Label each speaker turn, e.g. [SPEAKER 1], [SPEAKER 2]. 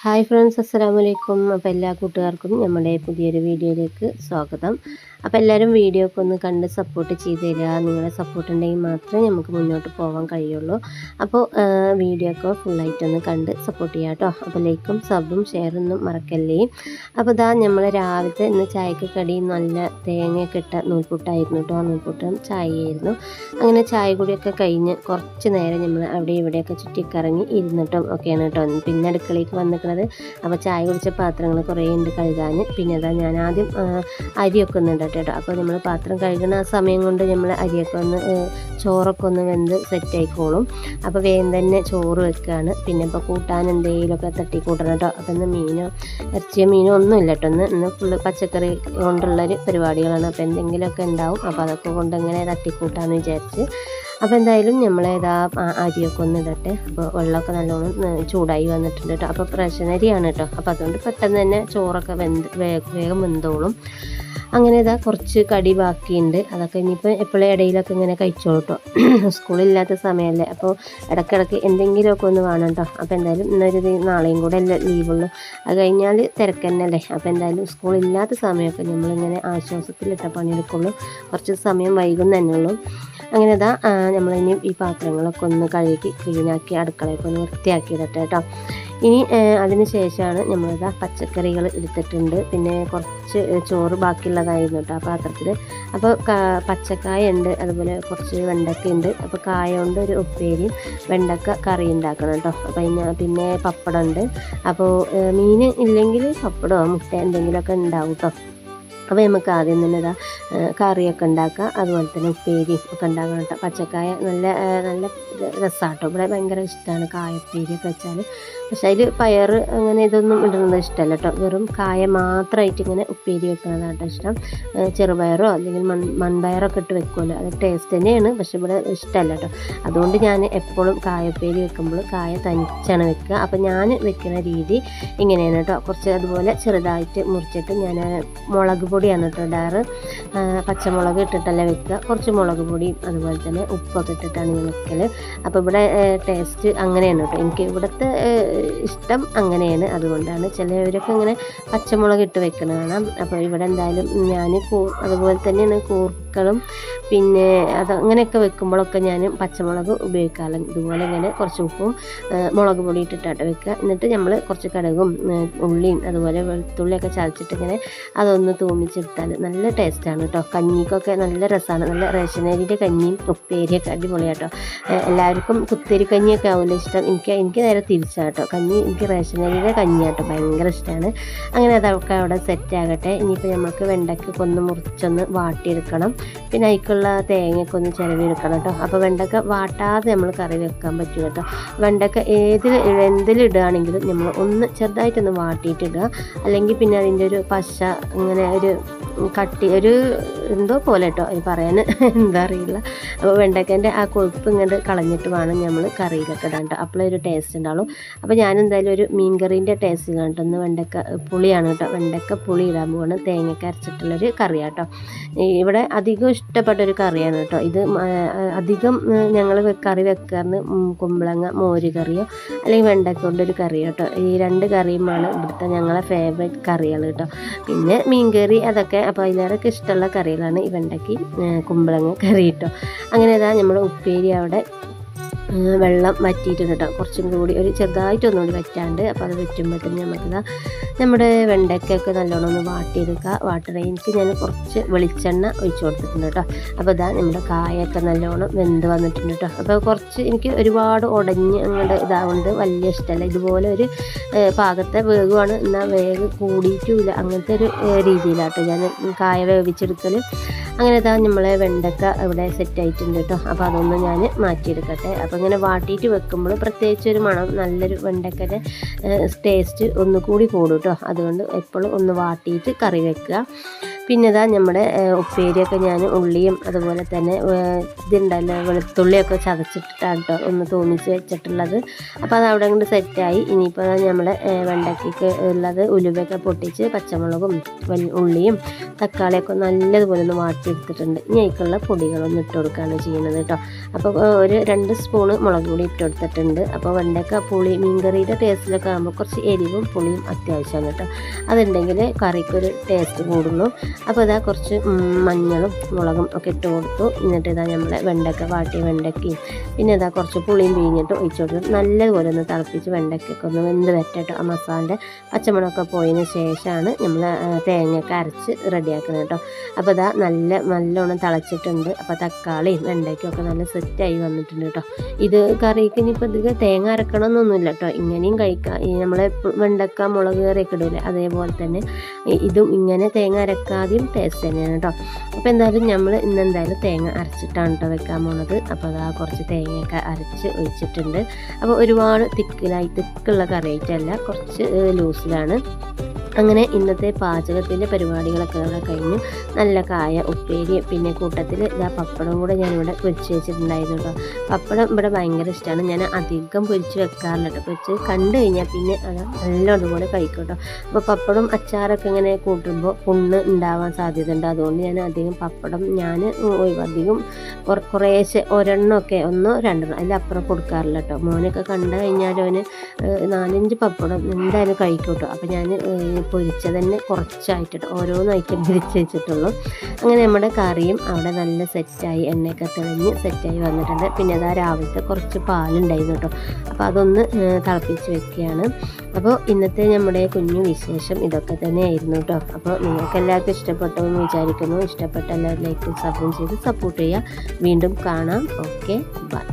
[SPEAKER 1] Hi friends, അസ്സലാമു അലൈക്കും. അപ്പോൾ എല്ലാ കൂട്ടുകാർക്കും നമ്മുടെ പുതിയൊരു വീഡിയോയിലേക്ക് സ്വാഗതം. അപ്പോൾ എല്ലാവരും വീഡിയോ ഒക്കെ ഒന്ന് കണ്ട് സപ്പോർട്ട് ചെയ്ത് തരിക. നിങ്ങളുടെ സപ്പോർട്ട് ഉണ്ടെങ്കിൽ മാത്രമേ നമുക്ക് മുന്നോട്ട് പോകാൻ കഴിയുള്ളൂ. അപ്പോൾ വീഡിയോ ഒക്കെ ഫുള്ളായിട്ടൊന്ന് കണ്ട് സപ്പോർട്ട് ചെയ്യാം കേട്ടോ. അപ്പോൾ ലൈക്കും സബും ഷെയറൊന്നും മറക്കല്ലേ. അപ്പോൾ ഇതാ നമ്മൾ രാവിലത്തെ ഇന്ന് ചായക്ക് കടി നല്ല തേങ്ങയൊക്കെ ഇട്ട നൂൽപുട്ടായിരുന്നു കേട്ടോ. നൂൽപുട്ടും ചായയായിരുന്നു. അങ്ങനെ ചായ കൂടിയൊക്കെ കഴിഞ്ഞ് കുറച്ച് നേരം നമ്മൾ അവിടെ ഇവിടെയൊക്കെ ചുറ്റിക്കറങ്ങി ഇരുന്നിട്ടും ഒക്കെയാണ് കേട്ടോ പിന്നെ അടുക്കളയ്ക്ക് വന്നിട്ടുള്ളത്. അപ്പോൾ ചായ കുടിച്ച പാത്രങ്ങൾ കുറേ ഉണ്ട് കഴുകാൻ. പിന്നെ അതാ ഞാൻ ആദ്യം അരിയൊക്കെ ഒന്ന് ഇടട്ടെ കേട്ടോ. അപ്പോൾ നമ്മൾ പാത്രം കഴുകുന്ന ആ സമയം കൊണ്ട് നമ്മൾ അരിയൊക്കെ ഒന്ന് ചോറൊക്കെ ഒന്ന് വെന്ത് സെറ്റായിക്കോളും. അപ്പോൾ വേഗം തന്നെ ചോറ് വെക്കുകയാണ്. പിന്നെ ഇപ്പോൾ കൂട്ടാൻ എന്തെങ്കിലുമൊക്കെ തട്ടിക്കൂട്ടണം കേട്ടോ. അപ്പോൾ ഇന്ന് മീനോ ഇറച്ചിയോ മീനോ ഒന്നുമില്ല കേട്ടോ. ഇന്ന് ഫുള്ള് പച്ചക്കറി കൊണ്ടുള്ളൊരു പരിപാടികളാണ്. അപ്പോൾ എന്തെങ്കിലുമൊക്കെ ഉണ്ടാവും. അപ്പോൾ അതൊക്കെ കൊണ്ട് ഇങ്ങനെ തട്ടിക്കൂട്ടാമെന്ന് വിചാരിച്ച് അപ്പോൾ എന്തായാലും നമ്മളേതാ അരിയൊക്കെ ഒന്ന് ഇടട്ടെ. അപ്പോൾ വെള്ളമൊക്കെ നല്ലോണം ചൂടായി വന്നിട്ടുണ്ട് കേട്ടോ. അപ്പോൾ റേഷൻ അരിയാണ് കേട്ടോ. അപ്പോൾ അതുകൊണ്ട് പെട്ടെന്ന് തന്നെ ചോറൊക്കെ വേഗം വെന്തോളും. അങ്ങനെ ഇതാ കുറച്ച് കടി ബാക്കിയുണ്ട്. അതൊക്കെ ഇനിയിപ്പോൾ എപ്പോഴും ഇടയിലൊക്കെ ഇങ്ങനെ കഴിച്ചോളൂ കേട്ടോ. സ്കൂളില്ലാത്ത സമയമല്ലേ, അപ്പോൾ ഇടയ്ക്കിടയ്ക്ക് എന്തെങ്കിലുമൊക്കെ ഒന്ന് വേണം കേട്ടോ. അപ്പോൾ എന്തായാലും ഇന്നൊരു നാളെയും കൂടെ അല്ലേ ലീവുള്ളൂ. അത് കഴിഞ്ഞാൽ തിരക്ക് തന്നെയല്ലേ. അപ്പോൾ എന്തായാലും സ്കൂളില്ലാത്ത സമയമൊക്കെ നമ്മളിങ്ങനെ ആശ്വാസത്തിലിട്ട പണിയെടുക്കുള്ളൂ. കുറച്ച് സമയം വൈകും തന്നെയുള്ളൂ. അങ്ങനെ ഇതാ നമ്മളിനി ഈ പാത്രങ്ങളൊക്കെ ഒന്ന് കഴുകി ക്ലീനാക്കി അടുക്കളയൊക്കെ ഒന്ന് വൃത്തിയാക്കിയിടട്ടെ കേട്ടോ. ഇനി അതിന് ശേഷമാണ് നമ്മളിതാ പച്ചക്കറികൾ എടുത്തിട്ടുണ്ട്. പിന്നെ കുറച്ച് ചോറ് ബാക്കിയുള്ളതായിരുന്നു കേട്ടോ ആ പാത്രത്തിൽ. അപ്പോൾ പച്ചക്കായ ഉണ്ട്, അതുപോലെ കുറച്ച് വെണ്ടക്ക ഉണ്ട്. അപ്പോൾ കായ കൊണ്ട് ഒരു ഉപ്പേരിയും വെണ്ടക്ക കറി ഉണ്ടാക്കണം കേട്ടോ. അപ്പോൾ പിന്നെ പപ്പടം ഉണ്ട്. അപ്പോൾ മീൻ ഇല്ലെങ്കിൽ പപ്പടമോ മുട്ട എന്തെങ്കിലുമൊക്കെ ഉണ്ടാവും കേട്ടോ. അപ്പോൾ നമുക്ക് ആദ്യം തന്നെ ഇതാ കറിയൊക്കെ ഉണ്ടാക്കുക, അതുപോലെ തന്നെ ഉപ്പേരിയും ഒക്കെ ഉണ്ടാക്കണം കേട്ടോ. പച്ചക്കായ നല്ല രസമാണ് കേട്ടോ. ഇവിടെ ഭയങ്കര ഇഷ്ടമാണ് കായ ഉപ്പേരിയൊക്കെ വെച്ചാൽ. പക്ഷേ അതിൽ പയർ അങ്ങനെ ഇതൊന്നും ഇടുന്നത് ഇഷ്ടമല്ല കേട്ടോ. വെറും കായ മാത്രമായിട്ട് ഇങ്ങനെ ഉപ്പേരി വെക്കുന്നതാണ് കേട്ടോ ഇഷ്ടം. ചെറുപയറോ അല്ലെങ്കിൽ മൺപയറൊക്കെ ഇട്ട് വെക്കുമല്ലോ, അത് ടേസ്റ്റ് തന്നെയാണ്. പക്ഷേ ഇവിടെ ഇഷ്ടമല്ല കേട്ടോ. അതുകൊണ്ട് ഞാൻ എപ്പോഴും കായ ഉപ്പേരി വെക്കുമ്പോൾ കായ തനിച്ചാണ് വെക്കുക. അപ്പോൾ ഞാൻ വെക്കുന്ന രീതി ഇങ്ങനെയാണ് കേട്ടോ. കുറച്ച് അതുപോലെ ചെറുതായിട്ട് മുറിച്ചിട്ട് ഞാൻ മുളക് പൊടിയാണ് കേട്ടോ ഇടാറ്. പച്ചമുളക് ഇട്ടിട്ടല്ല വെക്കുക. കുറച്ച് മുളക് പൊടിയും അതുപോലെ തന്നെ ഉപ്പൊക്കെ ഇട്ടിട്ടാണ് ഞാൻ വെക്കൽ. അപ്പോൾ ഇവിടെ ടേസ്റ്റ് അങ്ങനെയാണ് കേട്ടോ. എനിക്ക് ഇവിടുത്തെ ഇഷ്ടം അങ്ങനെയാണ്. അതുകൊണ്ടാണ് ചിലവരൊക്കെ ഇങ്ങനെ പച്ചമുളക് ഇട്ട് വെക്കുന്നത് കാണാം. അപ്പോൾ ഇവിടെ എന്തായാലും ഞാൻ അതുപോലെ തന്നെയാണ് കൂർക്കളും പിന്നെ അത് അങ്ങനെയൊക്കെ വെക്കുമ്പോഴൊക്കെ ഞാൻ പച്ചമുളക് ഉപയോഗിക്കാറുണ്ട്. ഇതുപോലെ ഇങ്ങനെ കുറച്ച് ഉപ്പും മുളക് പൊടി ഇട്ടിട്ടാണ് വെക്കുക. എന്നിട്ട് നമ്മൾ കുറച്ച് കടുകും ഉള്ളിയും അതുപോലെ വെളുത്തുള്ളിയൊക്കെ ചതച്ചിട്ട് ഇങ്ങനെ അതൊന്ന് തൂമിച്ചെടുത്താൽ നല്ല ടേസ്റ്റാണ് കേട്ടോ. കഞ്ഞിക്കൊക്കെ നല്ല രസമാണ്. നല്ല റേഷനരിയുടെ കഞ്ഞിയും ഉപ്പേരിയൊക്കെ അടിപൊളിയാട്ടോ. എല്ലാവർക്കും കുത്തരി കഞ്ഞിയൊക്കെ ആവില്ല ഇഷ്ടം. എനിക്ക് നേരെ തിരിച്ചാണ് കേട്ടോ. കഞ്ഞി എനിക്ക് റേഷനരിയുടെ കഞ്ഞിയാട്ടോ ഭയങ്കര ഇഷ്ടമാണ്. അങ്ങനെ അതൊക്കെ അവിടെ സെറ്റാകട്ടെ. ഇനിയിപ്പോൾ നമുക്ക് വെണ്ടയ്ക്കൊക്കെ ഒന്ന് മുറിച്ചൊന്ന് വാട്ടിയെടുക്കണം. പിന്നെ അതിലേക്കുള്ള തേങ്ങയൊക്കെ ഒന്ന് ചിരവിയെടുക്കണം കേട്ടോ. അപ്പോൾ വെണ്ടയ്ക്ക വാട്ടാതെ നമ്മൾ കറി വെക്കാൻ പറ്റും കേട്ടോ. വെണ്ടയ്ക്ക എന്തിലിടുകയാണെങ്കിലും നമ്മൾ ഒന്ന് ചെറുതായിട്ടൊന്ന് വാട്ടിയിട്ടിടുക. അല്ലെങ്കിൽ പിന്നെ അതിൻ്റെ ഒരു പശ അങ്ങനെ ഒരു കട്ടി ഒരു എന്തോ പോലെ കേട്ടോ അത് പറയാൻ എന്താ അറിയില്ല. അപ്പോൾ വെണ്ടയ്ക്കൻ്റെ ആ കൊഴുപ്പ് ഇങ്ങോട്ട് കളഞ്ഞിട്ട് വേണം നമ്മൾ കറിയിലൊക്കെ ഇടാൻ കേട്ടോ. അപ്പോഴൊരു ടേസ്റ്റ് ഉണ്ടാവും. അപ്പോൾ ഞാൻ എന്തായാലും ഒരു മീൻ കറീൻ്റെ ടേസ്റ്റ് കണ്ടൊന്ന് വെണ്ടയ്ക്ക പുളിയാണ് കേട്ടോ. വെണ്ടയ്ക്ക പുളി ഇടാൻ പോകണം. തേങ്ങയൊക്കെ അരച്ചിട്ടുള്ളൊരു കറിയാണ് കേട്ടോ. ഇവിടെ അധികം ഇഷ്ടപ്പെട്ടൊരു കറിയാണ് കേട്ടോ ഇത്. അധികം ഞങ്ങൾ കറി വെക്കാറുണ്ട് കുമ്പളങ്ങ മോര് കറിയോ അല്ലെങ്കിൽ വെണ്ടയ്ക്ക കൊണ്ടൊരു കറിയോ കേട്ടോ. ഈ രണ്ട് കറിയുമാണ് ഇവിടുത്തെ ഞങ്ങളെ ഫേവറേറ്റ് കറികൾ കേട്ടോ. പിന്നെ മീൻ കറി അതൊക്കെ. അപ്പോൾ അതിലേറെയൊക്കെ ഇഷ്ടമുള്ള കറികളാണ് ഈ വെണ്ടയ്ക്ക് കുമ്പളങ്ങ കറി കേട്ടോ. അങ്ങനെ ഇതാ നമ്മൾ ഉപ്പേരി അവിടെ വെള്ളം വറ്റിയിട്ടുണ്ട് കേട്ടോ. കുറച്ചും കൂടി ഒരു ചെറുതായിട്ടൊന്നുകൂടി വറ്റാണ്ട്. അപ്പോൾ അത് വറ്റുമ്പോഴത്തേക്കും നമുക്കിതാ നമ്മുടെ വെണ്ടയ്ക്കൊക്കെ നല്ലോണം ഒന്ന് വാട്ടണ എനിക്ക് ഞാൻ കുറച്ച് വെളിച്ചെണ്ണ ഒഴിച്ചു കൊടുത്തിട്ടുണ്ട് കേട്ടോ. അപ്പോൾ ഇതാ നമ്മുടെ കായൊക്കെ നല്ലോണം വെന്ത് വന്നിട്ടുണ്ട് കേട്ടോ. അപ്പോൾ കുറച്ച് എനിക്ക് ഒരുപാട് ഉടഞ്ഞ് അങ്ങോട്ട് ഇതാവുന്നത് വലിയ ഇഷ്ടമല്ല. ഇതുപോലെ ഒരു പാകത്തെ വേഗമാണ്, എന്നാൽ വേഗം കൂടിയിട്ടുമില്ല, അങ്ങനത്തെ ഒരു രീതിയിലാട്ടോ ഞാൻ കായ വേവിച്ചെടുക്കൽ. അങ്ങനെ ഇതാ നമ്മളെ വെണ്ടയ്ക്ക ഇവിടെ സെറ്റായിട്ടുണ്ട് കേട്ടോ. അപ്പോൾ അതൊന്ന് ഞാൻ മാറ്റിയെടുക്കട്ടെ. അപ്പോൾ ഇങ്ങനെ വാട്ടിയിട്ട് വെക്കുമ്പോൾ പ്രത്യേകിച്ചൊരു മണം, നല്ലൊരു വെണ്ടയ്ക്കയുടെ ടേസ്റ്റ് ഒന്നുകൂടി കൂടും കേട്ടോ. അതുകൊണ്ട് എപ്പോഴും ഒന്ന് വാട്ടിയിട്ട് കറി വെക്കുക. പിന്നെ ഇതാ നമ്മുടെ ഉപ്പേരിയൊക്കെ ഞാൻ ഉള്ളിയും അതുപോലെ തന്നെ ഇതുണ്ടല്ലോ വെളുത്തുള്ളിയൊക്കെ ചതച്ചിട്ടിട്ടാണ് കേട്ടോ ഒന്ന് തൂമിച്ച് വെച്ചിട്ടുള്ളത്. അപ്പോൾ അത് അവിടെ കൊണ്ട് സെറ്റായി. ഇനിയിപ്പോൾ നമ്മൾ വെണ്ടയ്ക്ക് ഉള്ളത് ഉലുവയൊക്കെ പൊട്ടിച്ച് പച്ചമുളകും ഉള്ളിയും തക്കാളിയൊക്കെ നല്ലതുപോലെ ഒന്ന് വാട്ടിയെടുത്തിട്ടുണ്ട്. ഇനി അതിലേക്കുള്ള പൊടികളൊന്നും ഇട്ട് കൊടുക്കുകയാണ് ചെയ്യുന്നത് കേട്ടോ. അപ്പോൾ ഒരു 2 സ്പൂണ് മുളക് പൊടി ഇട്ട് കൊടുത്തിട്ടുണ്ട്. അപ്പോൾ വെണ്ടയ്ക്ക പുളി മീൻകറിയുടെ ടേസ്റ്റിലൊക്കെ ആകുമ്പോൾ കുറച്ച് എരിവും പുളിയും അത്യാവശ്യമാണ് കേട്ടോ. അതുണ്ടെങ്കിൽ കറിക്കൊരു ടേസ്റ്റ് കൂടുള്ളൂ. അപ്പോൾ ഇതാ കുറച്ച് മഞ്ഞളും മുളകും ഒക്കെ ഇട്ട് കൊടുത്തു. എന്നിട്ട് ഇതാ നമ്മളെ വെണ്ടയ്ക്ക വാട്ടിയ വെണ്ടയ്ക്കയും പിന്നെ ഇതാ കുറച്ച് പുളിയും പിഴിഞ്ഞിട്ട് ഒഴിച്ചു കൊടുത്തു. നല്ലതുപോലെ ഒന്ന് തിളപ്പിച്ച് വെണ്ടയ്ക്കൊക്കെ ഒന്ന് വെന്ത് വരട്ടോ. ആ മസാലയുടെ പച്ചമുളകൊക്കെ പോയതിന് ശേഷമാണ് നമ്മൾ തേങ്ങയൊക്കെ അരച്ച് റെഡിയാക്കുന്നത് കേട്ടോ. അപ്പോൾ ഇതാ നല്ലോണം തിളച്ചിട്ടുണ്ട്. അപ്പോൾ തക്കാളിയും വെണ്ടയ്ക്കൊക്കെ നല്ല സെറ്റായി വന്നിട്ടുണ്ട് കേട്ടോ. ഇത് കറിക്ക് ഇനിയിപ്പോൾ ഇത് തേങ്ങ അരക്കണമെന്നൊന്നുമില്ല കേട്ടോ. ഇങ്ങനെയും കഴിക്കാം. ഈ നമ്മളെ വെണ്ടയ്ക്ക മുളക് കറിയൊക്കെ ഇടില്ലേ അതേപോലെ തന്നെ ഇതും ഇങ്ങനെ തേങ്ങ അരക്കാതെയും ടേസ്റ്റ് തന്നെയാണ് കേട്ടോ. അപ്പോൾ എന്തായാലും നമ്മൾ ഇന്നെന്തായാലും തേങ്ങ അരച്ചിട്ടാണ് കേട്ടോ വെക്കാൻ പോണത്. അപ്പോൾ അതാ കുറച്ച് തേങ്ങയൊക്കെ അരച്ച് ഒഴിച്ചിട്ടുണ്ട്. അപ്പോൾ ഒരുപാട് തിക്കുള്ള കറി ആയിട്ടല്ല, കുറച്ച് ലൂസിലാണ്. അങ്ങനെ ഇന്നത്തെ പാചകത്തിൻ്റെ പരിപാടികളൊക്കെ ഇവിടെ കഴിഞ്ഞു. നല്ല കായ ഉപ്പേരി പിന്നെ കൂട്ടത്തിൽ ഇതാ പപ്പടം കൂടെ ഞാനിവിടെ പൊരിച്ച് വെച്ചിട്ടുണ്ടായിരുന്നു കേട്ടോ. പപ്പടം ഇവിടെ ഭയങ്കര ഇഷ്ടമാണ്. ഞാൻ അധികം പൊരിച്ച് വെക്കാറില്ല കേട്ടോ. പൊരിച്ച് കണ്ടു കഴിഞ്ഞാൽ പിന്നെ അത് നല്ലോണം കൂടെ കഴിക്കും കേട്ടോ. അപ്പോൾ പപ്പടം അച്ചാറൊക്കെ ഇങ്ങനെ കൂട്ടുമ്പോൾ പുണ്ണ് ഉണ്ടാവാൻ സാധ്യതയുണ്ട്. അതുകൊണ്ട് ഞാൻ അധികം പപ്പടം അധികം കുറേശ്ശെ ഒരെണ്ണമൊക്കെ 1-2 അതിലപ്പുറം കൊടുക്കാറില്ല കേട്ടോ. മോനൊക്കെ കണ്ടു കഴിഞ്ഞാൽ അവന് 4-5 പപ്പടം എന്തായാലും കഴിക്കും കേട്ടോ. അപ്പോൾ ഞാൻ പൊരിച്ചത് തന്നെ കുറച്ചായിട്ട് ഓരോന്ന് ഐറ്റം പൊരിച്ച് വെച്ചിട്ടുള്ളൂ. അങ്ങനെ നമ്മുടെ കറിയും അവിടെ നല്ല സെറ്റായി, എണ്ണയൊക്കെ തെളിഞ്ഞ് സെറ്റായി വന്നിട്ടുണ്ട്. പിന്നെ അതാ രാവിലത്തെ കുറച്ച് പാലുണ്ടായിരുന്നു കേട്ടോ. അപ്പോൾ അതൊന്ന് തിളപ്പിച്ച് വെക്കുകയാണ്. അപ്പോൾ ഇന്നത്തെ നമ്മുടെ കുഞ്ഞു വിശേഷം ഇതൊക്കെ തന്നെയായിരുന്നു കേട്ടോ. അപ്പോൾ നിങ്ങൾക്ക് എല്ലാവർക്കും ഇഷ്ടപ്പെട്ടു എന്ന് വിചാരിക്കുന്നു. ഇഷ്ടപ്പെട്ട എല്ലാവരും ലൈക്കും സബ്സ്ക്രൈബ് ചെയ്ത് സപ്പോർട്ട് ചെയ്യുക. വീണ്ടും കാണാം. Okay, by.